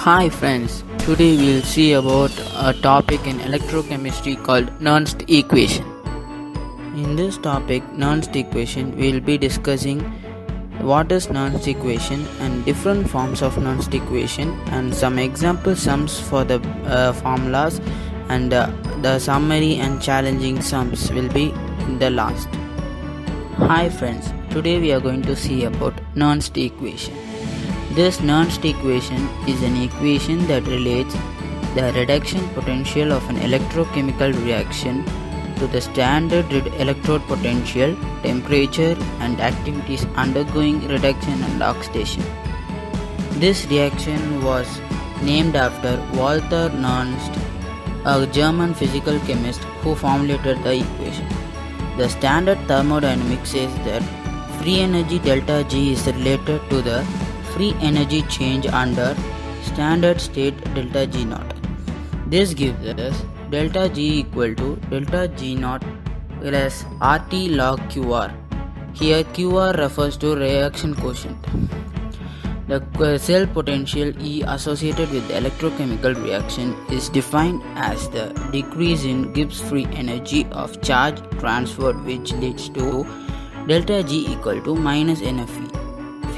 Hi friends, today we'll see about a topic in electrochemistry called Nernst Equation. In this topic, Nernst Equation, we'll be discussing what is Nernst Equation and different forms of Nernst Equation and some example sums for the formulas and the summary and challenging sums will be in the last. Hi friends, today we are going to see about Nernst Equation. This Nernst equation is an equation that relates the reduction potential of an electrochemical reaction to the standard electrode potential, temperature and activities undergoing reduction and oxidation. This reaction was named after Walther Nernst, a German physical chemist who formulated the equation. The standard thermodynamics says that free energy delta G is related to the free energy change under standard state delta G naught. This gives us delta G equal to delta G naught plus RT log QR. Here QR refers to reaction quotient. The cell potential E associated with the electrochemical reaction is defined as the decrease in Gibbs free energy of charge transferred, which leads to delta G equal to minus NFE.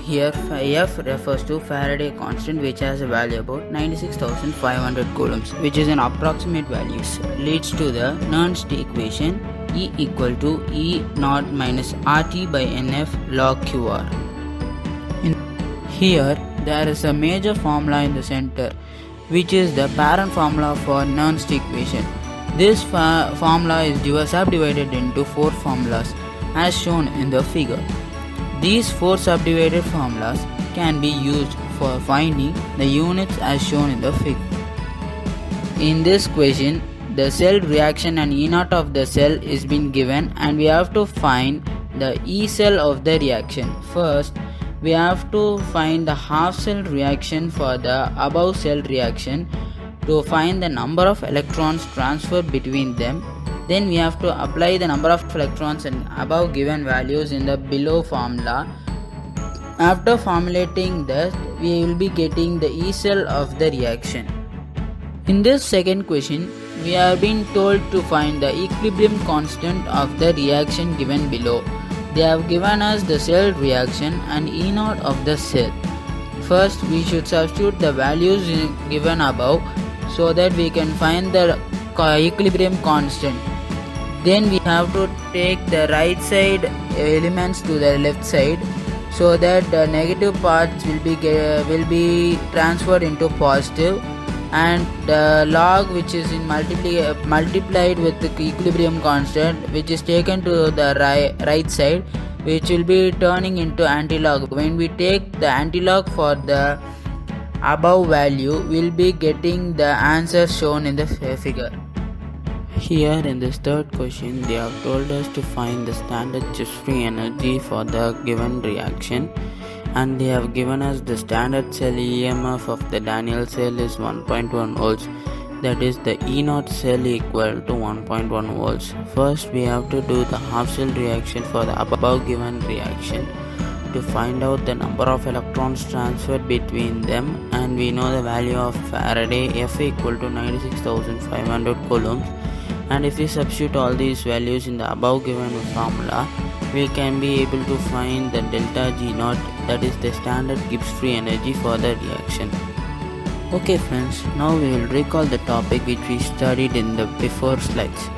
Here F refers to Faraday constant, which has a value about 96,500 coulombs, which is an approximate value, leads to the Nernst equation E equal to E naught minus RT by NF log QR. Here there is a major formula in the center, which is the parent formula for Nernst equation. This formula is subdivided into 4 formulas as shown in the figure. These 4 subdivided formulas can be used for finding the units as shown in the figure. In this question, the cell reaction and E naught of the cell is been given and we have to find the E cell of the reaction. First, we have to find the half cell reaction for the above cell reaction to find the number of electrons transferred between them. Then we have to apply the number of electrons and above given values in the below formula. After formulating this, we will be getting the E cell of the reaction. In this second question, we have been told to find the equilibrium constant of the reaction given below. They have given us the cell reaction and E naught of the cell. First, we should substitute the values given above so that we can find the equilibrium constant. Then we have to take the right side elements to the left side so that the negative parts will be transferred into positive, and the log which is in multiplied with the equilibrium constant, which is taken to the right side, which will be turning into antilog. When we take the antilog for the above value, we will be getting the answer shown in the figure. Here in this third question, they have told us to find the standard Gibbs free energy for the given reaction, and they have given us the standard cell EMF of the Daniell cell is 1.1 volts, that is the E naught cell equal to 1.1 volts. First, we have to do the half cell reaction for the above given reaction to find out the number of electrons transferred between them, and we know the value of Faraday F equal to 96,500 coulombs. And if we substitute all these values in the above given formula, we can be able to find the delta G naught, that is the standard Gibbs free energy for the reaction. Okay friends, now we will recall the topic which we studied in the before slides.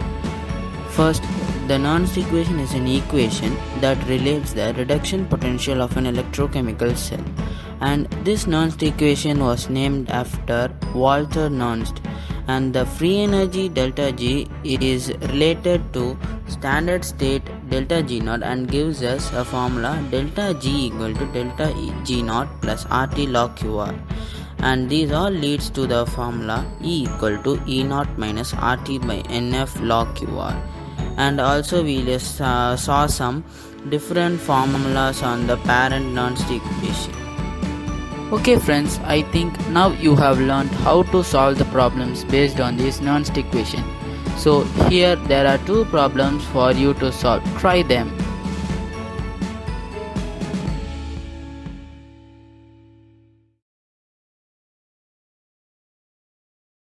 First, the Nernst equation is an equation that relates the reduction potential of an electrochemical cell, and this Nernst equation was named after Walther Nernst, and the free energy delta G is related to standard state delta G naught and gives us a formula delta G equal to delta G naught plus RT log QR, and these all leads to the formula E equal to E naught minus RT by NF log QR. And also we saw some different formulas on the parent Nernst equation. Okay friends, I think now you have learned how to solve the problems based on this Nernst equation. So here there are 2 problems for you to solve. Try them.